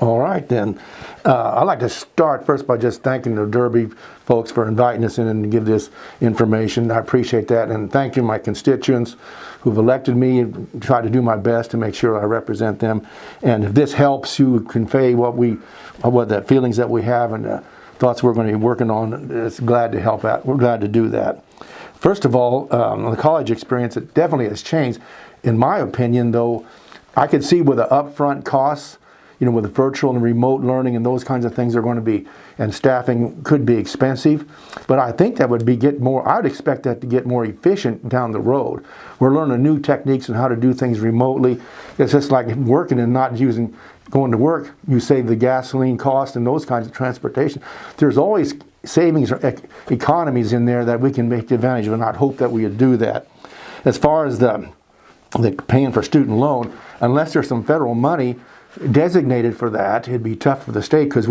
All right, then. I'd like to start first by just thanking the Derby folks for inviting us in and to give this information. I appreciate that, and thank you, my constituents who've elected me, and try to do my best to make sure I represent them. And if this helps you convey what the feelings that we have and the thoughts we're going to be working on, it's glad to help out. We're glad to do that. First of all, the college experience, it definitely has changed. In my opinion, though, I could see with the upfront costs, with the virtual and remote learning and those kinds of things are going to be, and staffing could be expensive. But I think that would I'd expect that to get more efficient down the road. We're learning new techniques on how to do things remotely. It's just like working and not going to work. You save the gasoline cost and those kinds of transportation. There's always savings or economies in there that we can make advantage of, and I'd hope that we would do that. As far as the paying for student loan, unless there's some federal money designated for that, it'd be tough for the state because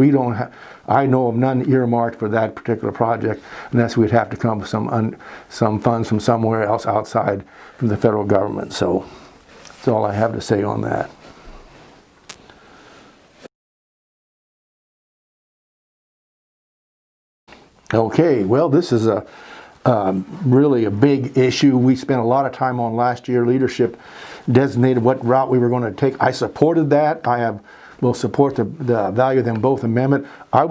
I know of none earmarked for that particular project, unless we'd have to come up with some funds from somewhere else outside from the federal government. So that's all I have to say on that. Okay, well, this is really a big issue we spent a lot of time on last year. Leadership designated what route we were going to take. I supported that. Will support the value of them both amendment. I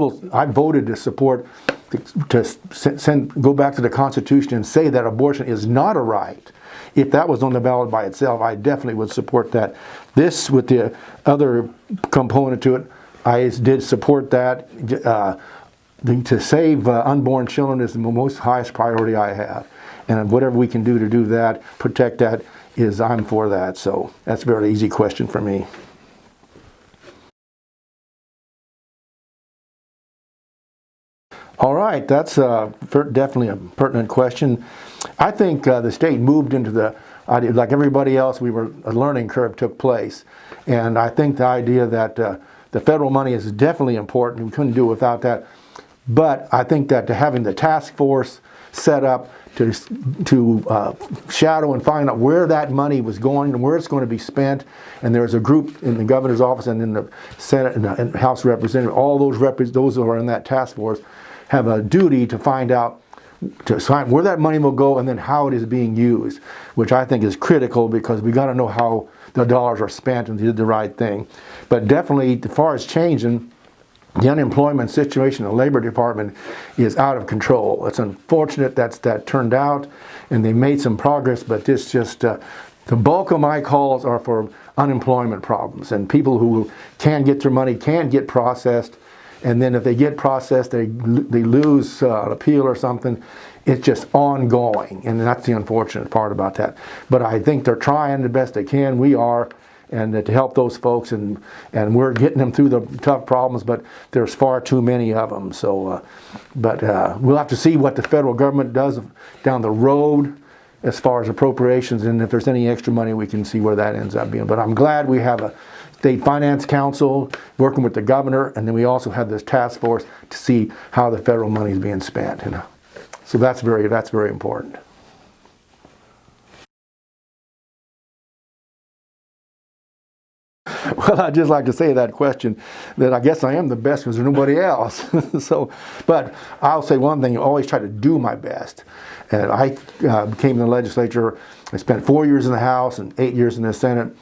voted to support go back to the Constitution and say that abortion is not a right. If that was on the ballot by itself, I definitely would support that. This, with the other component to it, I did support that. To save unborn children is the most highest priority I have. And whatever we can do to do that, protect that, I'm for that. So that's a very easy question for me. All right, that's definitely a pertinent question. I think the state moved into the idea, like everybody else, a learning curve took place. And I think the idea that the federal money is definitely important. We couldn't do it without that. But I think that having the task force set up to shadow and find out where that money was going and where it's going to be spent, and there's a group in the governor's office and in the Senate and the House Representatives, all those who are in that task force have a duty to find out where that money will go and then how it is being used, which I think is critical because we got to know how the dollars are spent and did the right thing. But definitely, as far as changing, the unemployment situation in the Labor Department is out of control. It's unfortunate that turned out, and they made some progress, but this just, the bulk of my calls are for unemployment problems, and people who can't get their money can't get processed, and then if they get processed, they lose an appeal or something. It's just ongoing, and that's the unfortunate part about that. But I think they're trying the best they can. We are. And to help those folks, and we're getting them through the tough problems, but there's far too many of them. So, we'll have to see what the federal government does down the road as far as appropriations, and if there's any extra money, we can see where that ends up being. But I'm glad we have a state finance council working with the governor, and then we also have this task force to see how the federal money is being spent. So that's very important. Well, I'd just like to say that question that I guess I am the best because there's nobody else. But I'll say one thing: I always try to do my best. And I came in the legislature. I spent 4 years in the House and 8 years in the Senate,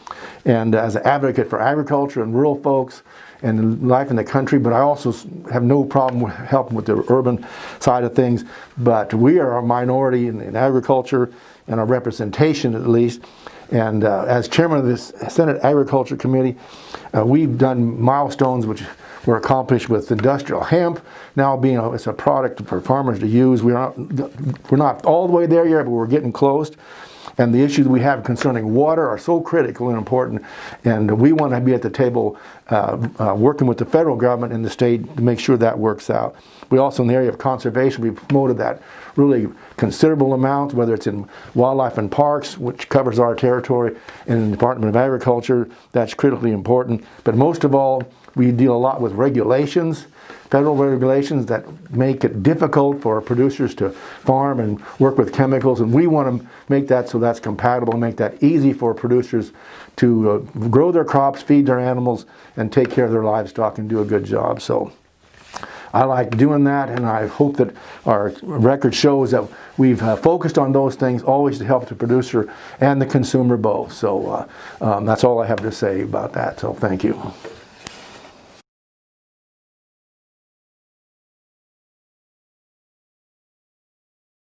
and as an advocate for agriculture and rural folks and life in the country. But I also have no problem with helping with the urban side of things. But we are a minority in agriculture and our representation, at least. And as chairman of this Senate Agriculture Committee, we've done milestones which were accomplished with industrial hemp now being it's a product for farmers to use. We're not all the way there yet, but we're getting close. And the issues we have concerning water are so critical and important, and we want to be at the table working with the federal government and the state to make sure that works out. We also, in the area of conservation, we've promoted that really considerable amount, whether it's in wildlife and parks, which covers our territory, and in the Department of Agriculture, that's critically important. But most of all, we deal a lot with regulations, federal regulations that make it difficult for producers to farm and work with chemicals, and we want to make that so so that's compatible and make that easy for producers to grow their crops, feed their animals, and take care of their livestock and do a good job. So I like doing that, and I hope that our record shows that we've focused on those things always to help the producer and the consumer both. So that's all I have to say about that. So thank you.